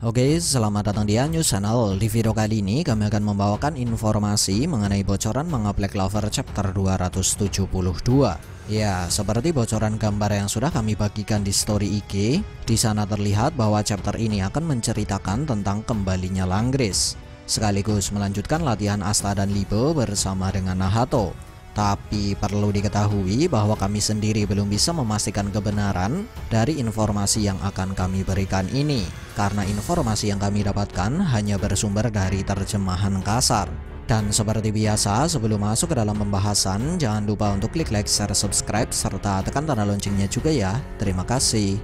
Oke, selamat datang di News Channel. Di video kali ini kami akan membawakan informasi mengenai bocoran manga Black Clover chapter 272. Ya, seperti bocoran gambar yang sudah kami bagikan di story IG, di sana terlihat bahwa chapter ini akan menceritakan tentang kembalinya Langgris, sekaligus melanjutkan latihan Asta dan Liebe bersama dengan Nahato. Tapi perlu diketahui bahwa kami sendiri belum bisa memastikan kebenaran dari informasi yang akan kami berikan ini, karena informasi yang kami dapatkan hanya bersumber dari terjemahan kasar. Dan seperti biasa, sebelum masuk ke dalam pembahasan, jangan lupa untuk klik like, share, subscribe, serta tekan tanda loncengnya juga ya. Terima kasih.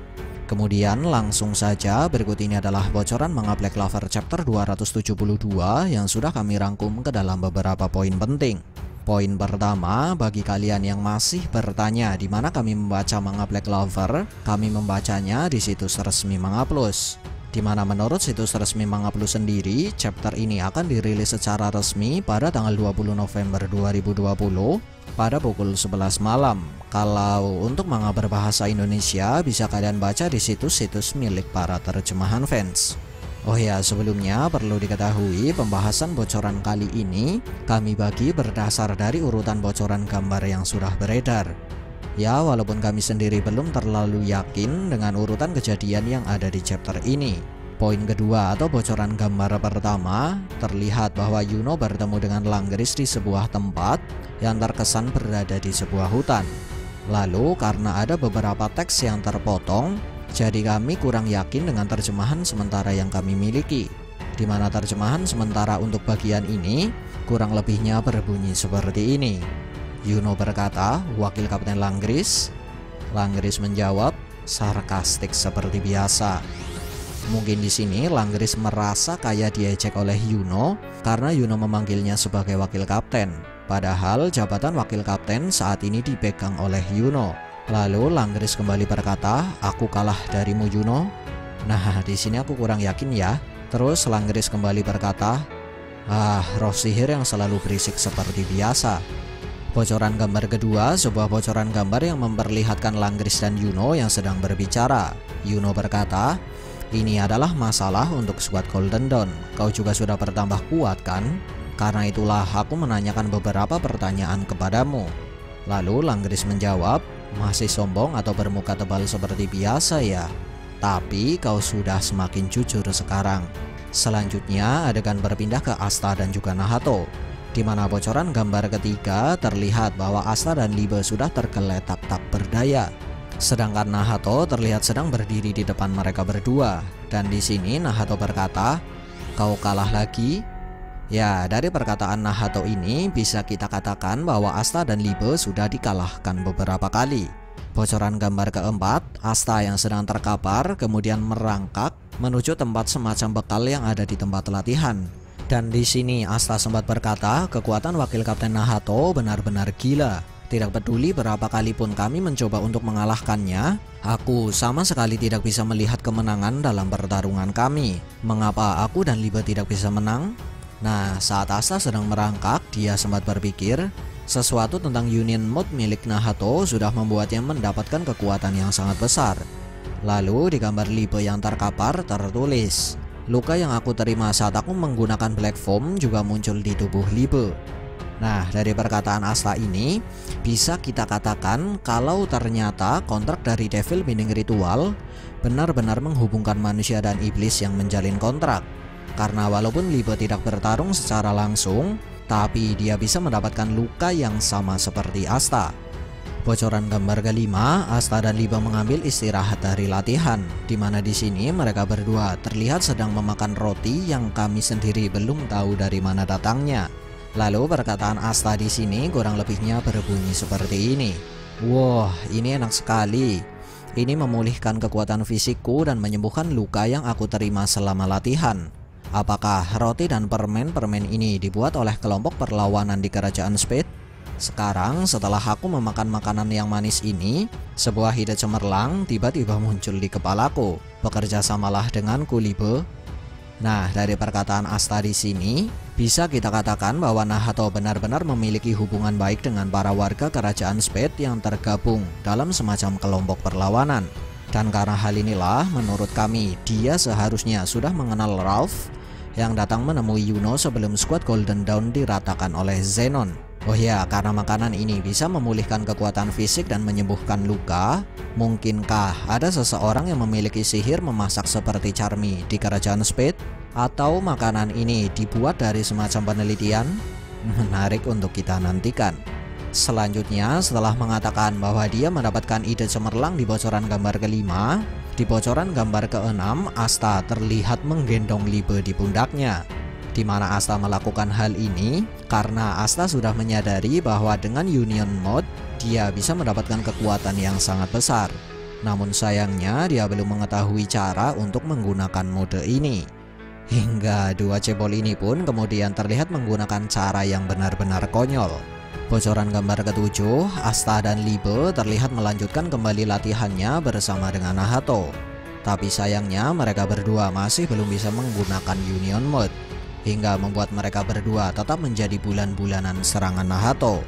Kemudian langsung saja, berikut ini adalah bocoran manga Black Clover chapter 272 yang sudah kami rangkum ke dalam beberapa poin penting. Poin pertama, bagi kalian yang masih bertanya di mana kami membaca manga Black Clover, kami membacanya di situs resmi Manga Plus. Di mana menurut situs resmi Manga Plus sendiri, chapter ini akan dirilis secara resmi pada tanggal 20 November 2020 pada pukul 11 malam. Kalau untuk manga berbahasa Indonesia, bisa kalian baca di situs-situs milik para terjemahan fans. Oh ya, sebelumnya perlu diketahui pembahasan bocoran kali ini kami bagi berdasar dari urutan bocoran gambar yang sudah beredar. Ya, walaupun kami sendiri belum terlalu yakin dengan urutan kejadian yang ada di chapter ini. Poin kedua atau bocoran gambar pertama, terlihat bahwa Yuno bertemu dengan Langgris di sebuah tempat yang terkesan berada di sebuah hutan. Lalu karena ada beberapa teks yang terpotong, jadi kami kurang yakin dengan terjemahan sementara yang kami miliki, di mana terjemahan sementara untuk bagian ini kurang lebihnya berbunyi seperti ini. Yuno berkata, "Wakil Kapten Langgris." Langgris menjawab, sarkastik seperti biasa. Mungkin di sini Langgris merasa kayak diejek oleh Yuno karena Yuno memanggilnya sebagai wakil kapten, padahal jabatan wakil kapten saat ini dipegang oleh Yuno. Lalu Langgris kembali berkata, "Aku kalah darimu, Yuno." Nah, di sini aku kurang yakin ya. Terus Langgris kembali berkata, roh sihir yang selalu berisik seperti biasa." Bocoran gambar kedua, sebuah bocoran gambar yang memperlihatkan Langgris dan Yuno yang sedang berbicara. Yuno berkata, "Ini adalah masalah untuk squad Golden Dawn. Kau juga sudah bertambah kuat kan? Karena itulah aku menanyakan beberapa pertanyaan kepadamu." Lalu Langgris menjawab, "Masih sombong atau bermuka tebal seperti biasa ya? Tapi kau sudah semakin jujur sekarang." Selanjutnya adegan berpindah ke Asta dan juga Nahato, di mana bocoran gambar ketiga terlihat bahwa Asta dan Liebe sudah tergeletak tak berdaya, sedangkan Nahato terlihat sedang berdiri di depan mereka berdua. Dan di sini Nahato berkata, "Kau kalah lagi?" Ya, dari perkataan Nahato ini bisa kita katakan bahwa Asta dan Liebe sudah dikalahkan beberapa kali. Bocoran gambar keempat, Asta yang sedang terkapar kemudian merangkak menuju tempat semacam bekal yang ada di tempat latihan. Dan di sini Asta sempat berkata, "Kekuatan wakil kapten Nahato benar-benar gila. Tidak peduli berapa kali pun kami mencoba untuk mengalahkannya, aku sama sekali tidak bisa melihat kemenangan dalam pertarungan kami. Mengapa aku dan Liebe tidak bisa menang?" Nah, saat Asta sedang merangkak, dia sempat berpikir sesuatu tentang Union Mode milik Nahato sudah membuatnya mendapatkan kekuatan yang sangat besar. Lalu di gambar Liebe yang terkapar tertulis, "Luka yang aku terima saat aku menggunakan Black Foam juga muncul di tubuh Liebe." Nah, dari perkataan Asta ini bisa kita katakan kalau ternyata kontrak dari Devil Binding Ritual benar-benar menghubungkan manusia dan iblis yang menjalin kontrak. Karena walaupun Liebe tidak bertarung secara langsung, tapi dia bisa mendapatkan luka yang sama seperti Asta. Bocoran gambar kelima, Asta dan Liebe mengambil istirahat dari latihan, di mana di sini mereka berdua terlihat sedang memakan roti yang kami sendiri belum tahu dari mana datangnya. Lalu perkataan Asta di sini kurang lebihnya berbunyi seperti ini, "Wah, ini enak sekali. Ini memulihkan kekuatan fisikku dan menyembuhkan luka yang aku terima selama latihan. Apakah roti dan permen-permen ini dibuat oleh kelompok perlawanan di Kerajaan Spade? Sekarang setelah aku memakan makanan yang manis ini, sebuah ide cemerlang tiba-tiba muncul di kepalaku. Bekerja samalah denganku, Liebe." Nah, dari perkataan Asta di sini bisa kita katakan bahwa Nahato benar-benar memiliki hubungan baik dengan para warga Kerajaan Spade yang tergabung dalam semacam kelompok perlawanan. Dan karena hal inilah menurut kami dia seharusnya sudah mengenal Ralph yang datang menemui Yuno sebelum skuad Golden Dawn diratakan oleh Zenon. Oh ya, karena makanan ini bisa memulihkan kekuatan fisik dan menyembuhkan luka, mungkinkah ada seseorang yang memiliki sihir memasak seperti Charmy di kerajaan Spade? Atau makanan ini dibuat dari semacam penelitian? Menarik untuk kita nantikan. Selanjutnya, setelah mengatakan bahwa dia mendapatkan ide cemerlang di bocoran gambar kelima, di bocoran gambar keenam, Asta terlihat menggendong Libe di pundaknya. Di mana Asta melakukan hal ini karena Asta sudah menyadari bahwa dengan Union Mode dia bisa mendapatkan kekuatan yang sangat besar. Namun sayangnya dia belum mengetahui cara untuk menggunakan mode ini. Hingga dua cebol ini pun kemudian terlihat menggunakan cara yang benar-benar konyol. Bocoran gambar ketujuh, Asta dan Libe terlihat melanjutkan kembali latihannya bersama dengan Nahato. Tapi sayangnya mereka berdua masih belum bisa menggunakan Union Mode, hingga membuat mereka berdua tetap menjadi bulan-bulanan serangan Nahato.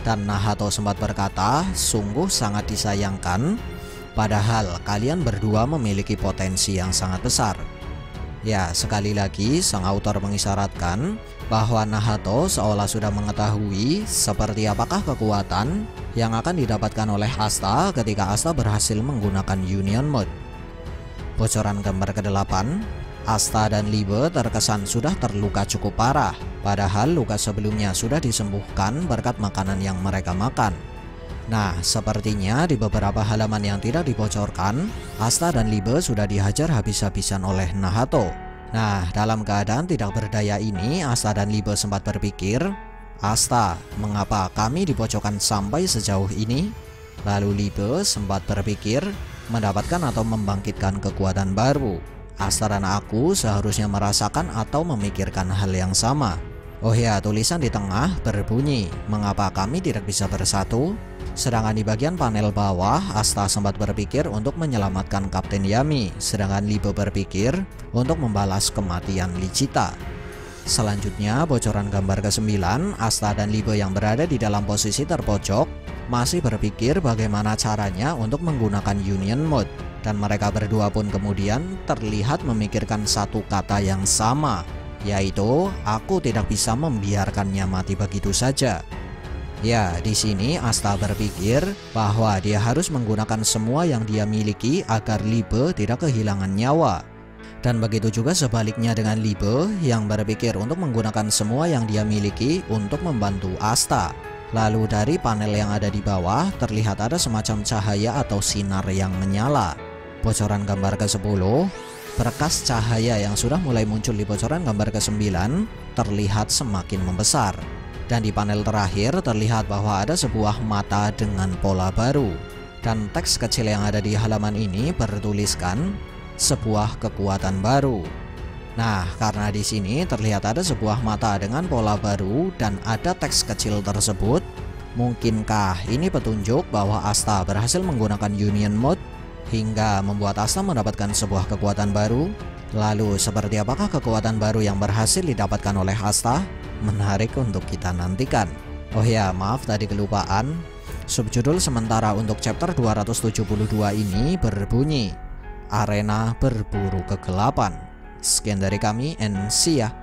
Dan Nahato sempat berkata, sungguh sangat disayangkan, padahal kalian berdua memiliki potensi yang sangat besar. Ya, sekali lagi sang autor mengisyaratkan bahwa Nahato seolah sudah mengetahui seperti apakah kekuatan yang akan didapatkan oleh Asta ketika Asta berhasil menggunakan Union Mode. Bocoran gambar ke-8, Asta dan Libe terkesan sudah terluka cukup parah, padahal luka sebelumnya sudah disembuhkan berkat makanan yang mereka makan. Nah, sepertinya di beberapa halaman yang tidak dibocorkan, Asta dan Libe sudah dihajar habis-habisan oleh Nahato. Nah, dalam keadaan tidak berdaya ini, Asta dan Libe sempat berpikir, Asta, mengapa kami dipojokkan sampai sejauh ini? Lalu Libe sempat berpikir, mendapatkan atau membangkitkan kekuatan baru. Asta dan aku seharusnya merasakan atau memikirkan hal yang sama. Oh ya, tulisan di tengah berbunyi, mengapa kami tidak bisa bersatu? Sedangkan di bagian panel bawah, Asta sempat berpikir untuk menyelamatkan Kapten Yami, sedangkan Libe berpikir untuk membalas kematian Lichita. Selanjutnya, bocoran gambar ke-9, Asta dan Libe yang berada di dalam posisi terpojok masih berpikir bagaimana caranya untuk menggunakan Union Mode, dan mereka berdua pun kemudian terlihat memikirkan satu kata yang sama, yaitu aku tidak bisa membiarkannya mati begitu saja. Ya, di sini Asta berpikir bahwa dia harus menggunakan semua yang dia miliki agar Libe tidak kehilangan nyawa. Dan begitu juga sebaliknya dengan Libe yang berpikir untuk menggunakan semua yang dia miliki untuk membantu Asta. Lalu dari panel yang ada di bawah terlihat ada semacam cahaya atau sinar yang menyala. Bocoran gambar ke-10, berkas cahaya yang sudah mulai muncul di bocoran gambar ke-9 terlihat semakin membesar. Dan di panel terakhir terlihat bahwa ada sebuah mata dengan pola baru. Dan teks kecil yang ada di halaman ini bertuliskan sebuah kekuatan baru. Nah, karena di sini terlihat ada sebuah mata dengan pola baru dan ada teks kecil tersebut, mungkinkah ini petunjuk bahwa Asta berhasil menggunakan Union Mode hingga membuat Asta mendapatkan sebuah kekuatan baru? Lalu seperti apakah kekuatan baru yang berhasil didapatkan oleh Asta? Menarik untuk kita nantikan. Oh ya, maaf tadi kelupaan. Subjudul sementara untuk chapter 272 ini berbunyi Arena Berburu Kegelapan. Sekian dari kami and see ya.